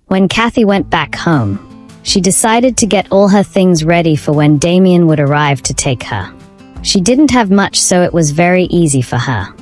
When Kathy went back home, she decided to get all her things ready for when Damian would arrive to take her. She didn't have much, so it was very easy for her.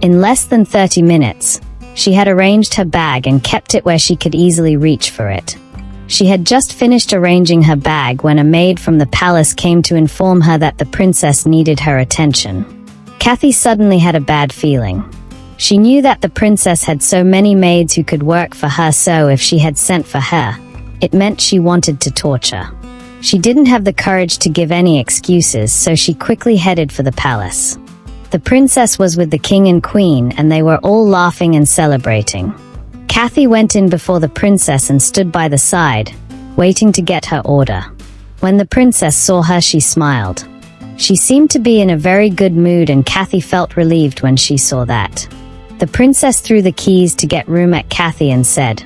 In less than 30 minutes, she had arranged her bag and kept it where she could easily reach for it. She had just finished arranging her bag when a maid from the palace came to inform her that the princess needed her attention. Kathy suddenly had a bad feeling. She knew that the princess had so many maids who could work for her, so if she had sent for her, it meant she wanted to torture. She didn't have the courage to give any excuses, so she quickly headed for the palace. The princess was with the king and queen, and they were all laughing and celebrating. Kathy went in before the princess and stood by the side, waiting to get her order. When the princess saw her, she smiled. She seemed to be in a very good mood, and Kathy felt relieved when she saw that. The princess threw the keys to get room at Kathy and said,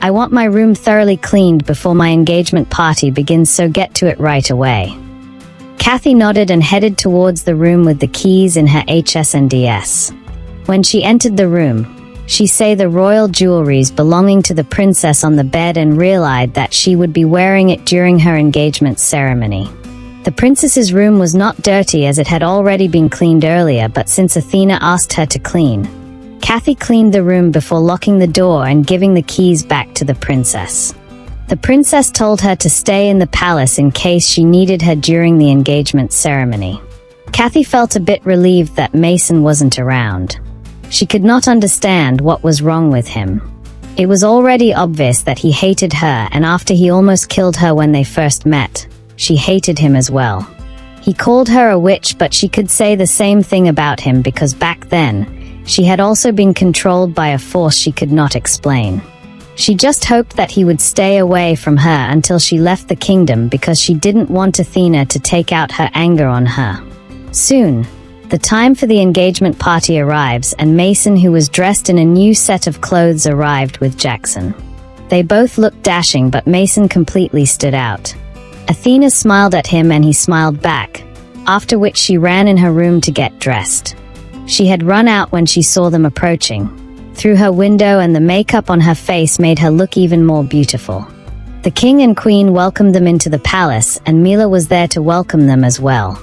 "I want my room thoroughly cleaned before my engagement party begins, so get to it right away." Kathy nodded and headed towards the room with the keys in her HSNDS. When she entered the room, she saw the royal jewelries belonging to the princess on the bed and realized that she would be wearing it during her engagement ceremony. The princess's room was not dirty, as it had already been cleaned earlier, but since Athena asked her to clean, Kathy cleaned the room before locking the door and giving the keys back to the princess. The princess told her to stay in the palace in case she needed her during the engagement ceremony. Kathy felt a bit relieved that Mason wasn't around. She could not understand what was wrong with him. It was already obvious that he hated her, and after he almost killed her when they first met, she hated him as well. He called her a witch, but she could say the same thing about him because back then, she had also been controlled by a force she could not explain. She just hoped that he would stay away from her until she left the kingdom, because she didn't want Athena to take out her anger on her. Soon, the time for the engagement party arrives, and Mason, who was dressed in a new set of clothes, arrived with Jackson. They both looked dashing, but Mason completely stood out. Athena smiled at him and he smiled back, after which she ran in her room to get dressed. She had run out when she saw them approaching, through her window, and the makeup on her face made her look even more beautiful. The king and queen welcomed them into the palace, and Meela was there to welcome them as well.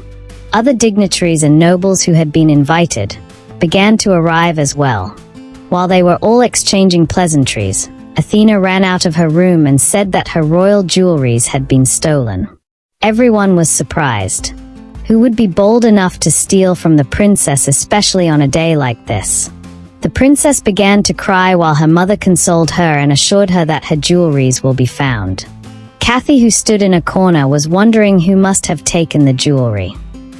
Other dignitaries and nobles who had been invited began to arrive as well. While they were all exchanging pleasantries, Athena ran out of her room and said that her royal jewelries had been stolen. Everyone was surprised. Who would be bold enough to steal from the princess, especially on a day like this? The princess began to cry while her mother consoled her and assured her that her jewelries will be found. Kathy, who stood in a corner, was wondering who must have taken the jewelry.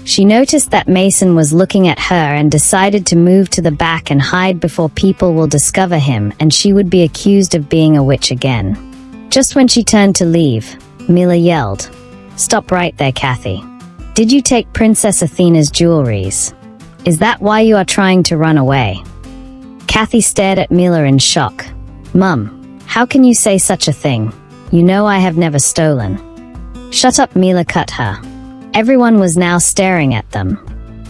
She noticed that Mason was looking at her and decided to move to the back and hide before people will discover him and she would be accused of being a witch again. Just when she turned to leave, Meela yelled, "Stop right there, Kathy. Did you take Princess Athena's jewelries? Is that why you are trying to run away?" Kathy stared at Meela in shock. "Mum, how can you say such a thing? You know I have never stolen." "Shut up," Meela cut her. Everyone was now staring at them.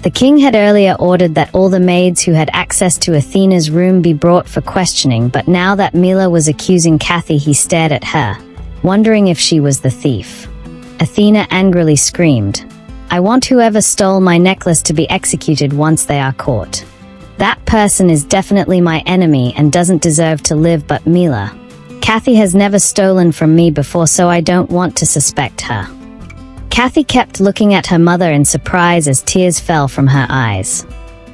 The king had earlier ordered that all the maids who had access to Athena's room be brought for questioning, but now that Meela was accusing Kathy, he stared at her, wondering if she was the thief. Athena angrily screamed, "I want whoever stole my necklace to be executed once they are caught. That person is definitely my enemy and doesn't deserve to live, but Meela, Kathy has never stolen from me before, so I don't want to suspect her." Kathy kept looking at her mother in surprise as tears fell from her eyes.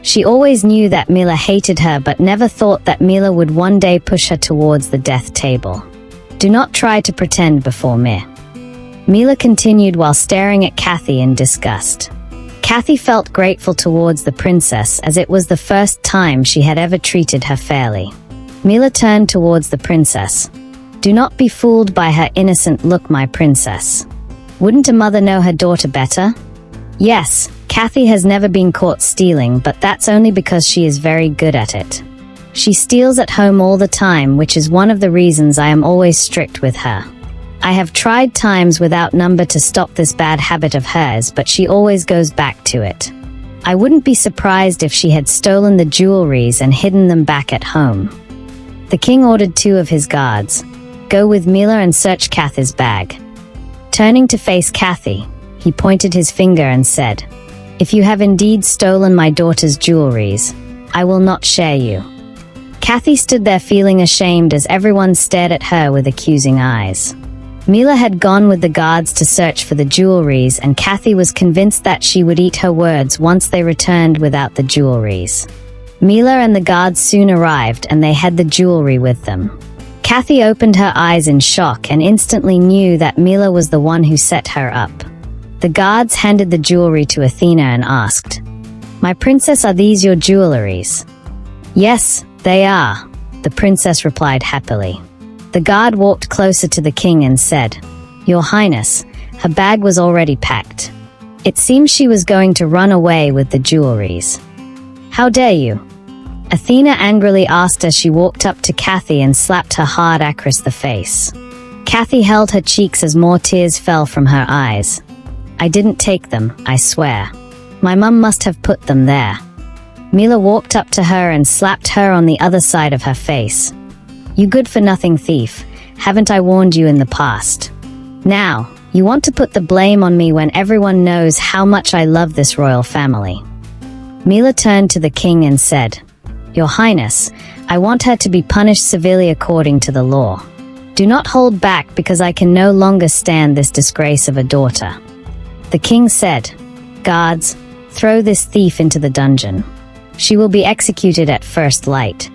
She always knew that Meela hated her, but never thought that Meela would one day push her towards the death table. "Do not try to pretend before me." Meela continued while staring at Kathy in disgust. Kathy felt grateful towards the princess, as it was the first time she had ever treated her fairly. Meela turned towards the princess. "Do not be fooled by her innocent look, my princess. Wouldn't a mother know her daughter better? Yes, Kathy has never been caught stealing, but that's only because she is very good at it. She steals at home all the time, which is one of the reasons I am always strict with her. I have tried times without number to stop this bad habit of hers, but she always goes back to it. I wouldn't be surprised if she had stolen the jewelries and hidden them back at home." The king ordered 2 of his guards, Go with Meela and search Kathy's bag." Turning to face Kathy, he pointed his finger and said, "If you have indeed stolen my daughter's jewelries, I will not share you." Kathy stood there feeling ashamed as everyone stared at her with accusing eyes. Meela had gone with the guards to search for the jewelries, and Kathy was convinced that she would eat her words once they returned without the jewelries. Meela and the guards soon arrived, and they had the jewelry with them. Kathy opened her eyes in shock and instantly knew that Meela was the one who set her up. The guards handed the jewelry to Athena and asked, "My princess, are these your jewelries?" "Yes, they are," the princess replied happily. The guard walked closer to the king and said, "Your Highness, her bag was already packed. It seems she was going to run away with the jewelries." "How dare you?" Athena angrily asked as she walked up to Kathy and slapped her hard across the face. Kathy held her cheeks as more tears fell from her eyes. "I didn't take them, I swear. My mum must have put them there." Meela walked up to her and slapped her on the other side of her face. "You good-for-nothing thief, haven't I warned you in the past? Now, you want to put the blame on me when everyone knows how much I love this royal family." Meela turned to the king and said, "Your Highness, I want her to be punished severely according to the law. Do not hold back because I can no longer stand this disgrace of a daughter." The king said, "Guards, throw this thief into the dungeon. She will be executed at first light."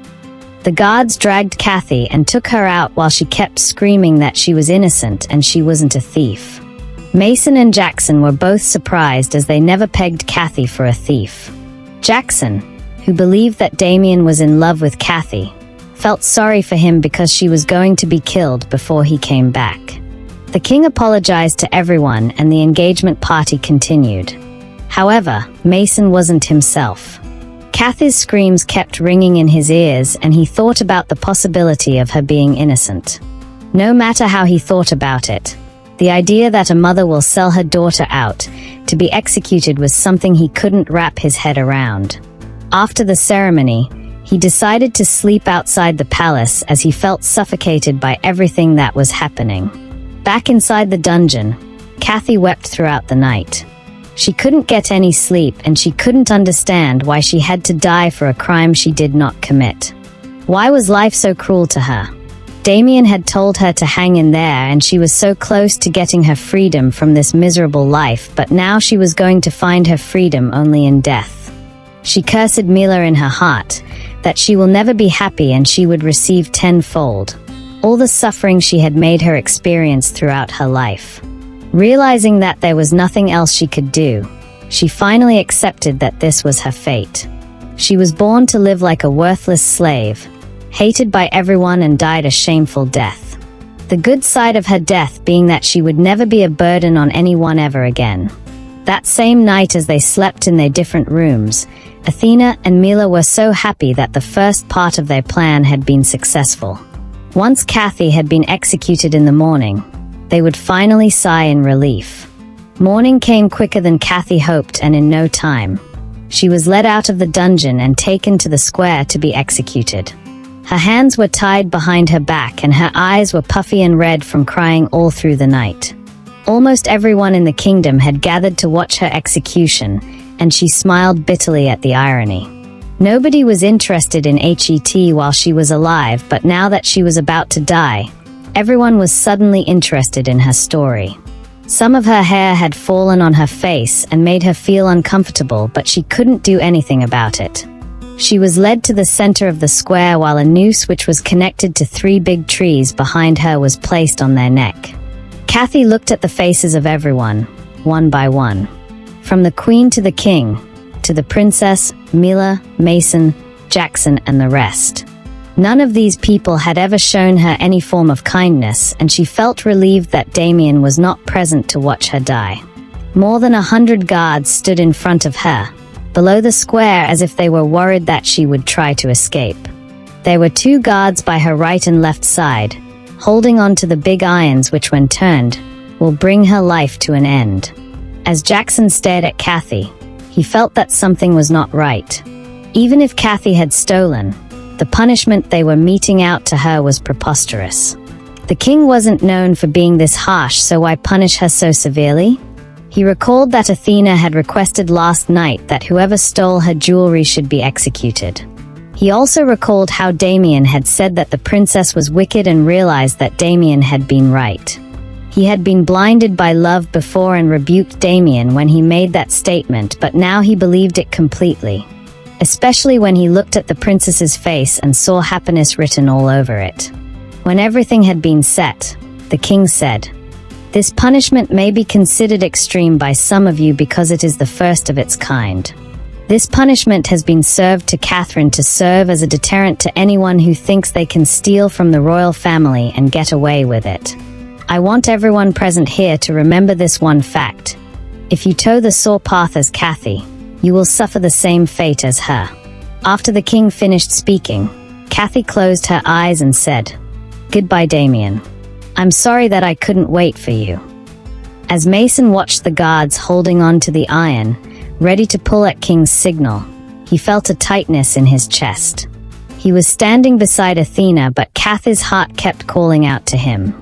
The guards dragged Kathy and took her out while she kept screaming that she was innocent and she wasn't a thief. Mason and Jackson were both surprised as they never pegged Kathy for a thief. Jackson, who believed that Damian was in love with Kathy, felt sorry for him because she was going to be killed before he came back. The king apologized to everyone and the engagement party continued. However, Mason wasn't himself. Kathy's screams kept ringing in his ears, and he thought about the possibility of her being innocent. No matter how he thought about it, the idea that a mother will sell her daughter out to be executed was something he couldn't wrap his head around. After the ceremony, he decided to sleep outside the palace as he felt suffocated by everything that was happening. Back inside the dungeon, Kathy wept throughout the night. She couldn't get any sleep, and she couldn't understand why she had to die for a crime she did not commit. Why was life so cruel to her? Damian had told her to hang in there, and she was so close to getting her freedom from this miserable life, but now she was going to find her freedom only in death. She cursed Meela in her heart, that she will never be happy and she would receive tenfold all the suffering she had made her experience throughout her life. Realizing that there was nothing else she could do, she finally accepted that this was her fate. She was born to live like a worthless slave, hated by everyone, and died a shameful death. The good side of her death being that she would never be a burden on anyone ever again. That same night, as they slept in their different rooms, Athena and Meela were so happy that the first part of their plan had been successful. Once Kathy had been executed in the morning, they would finally sigh in relief. Morning came quicker than Kathy hoped, and in no time, she was led out of the dungeon and taken to the square to be executed. Her hands were tied behind her back, and her eyes were puffy and red from crying all through the night. Almost everyone in the kingdom had gathered to watch her execution, and she smiled bitterly at the irony. Nobody was interested in Het while she was alive, but now that she was about to die, everyone was suddenly interested in her story. Some of her hair had fallen on her face and made her feel uncomfortable, but she couldn't do anything about it. She was led to the center of the square while a noose which was connected to 3 big trees behind her was placed on their neck. Kathy looked at the faces of everyone, one by one. From the queen to the king, to the princess, Meela, Mason, Jackson, and the rest. None of these people had ever shown her any form of kindness, and she felt relieved that Damian was not present to watch her die. More than 100 guards stood in front of her, below the square, as if they were worried that she would try to escape. There were 2 guards by her right and left side, holding on to the big irons which, when turned, will bring her life to an end. As Jackson stared at Kathy, he felt that something was not right. Even if Kathy had stolen, the punishment they were meting out to her was preposterous. The king wasn't known for being this harsh, so why punish her so severely? He recalled that Athena had requested last night that whoever stole her jewelry should be executed. He also recalled how Damian had said that the princess was wicked and realized that Damian had been right. He had been blinded by love before and rebuked Damian when he made that statement, but now he believed it completely. Especially when he looked at the princess's face and saw happiness written all over it. When everything had been set, the king said, "This punishment may be considered extreme by some of you because it is the first of its kind. This punishment has been served to Catherine to serve as a deterrent to anyone who thinks they can steal from the royal family and get away with it. I want everyone present here to remember this one fact. If you toe the sore path as Kathy, you will suffer the same fate as her." After the king finished speaking, Kathy closed her eyes and said, "Goodbye, Damian. I'm sorry that I couldn't wait for you." As Mason watched the guards holding on to the iron, ready to pull at King's signal, he felt a tightness in his chest. He was standing beside Athena, but Kathy's heart kept calling out to him.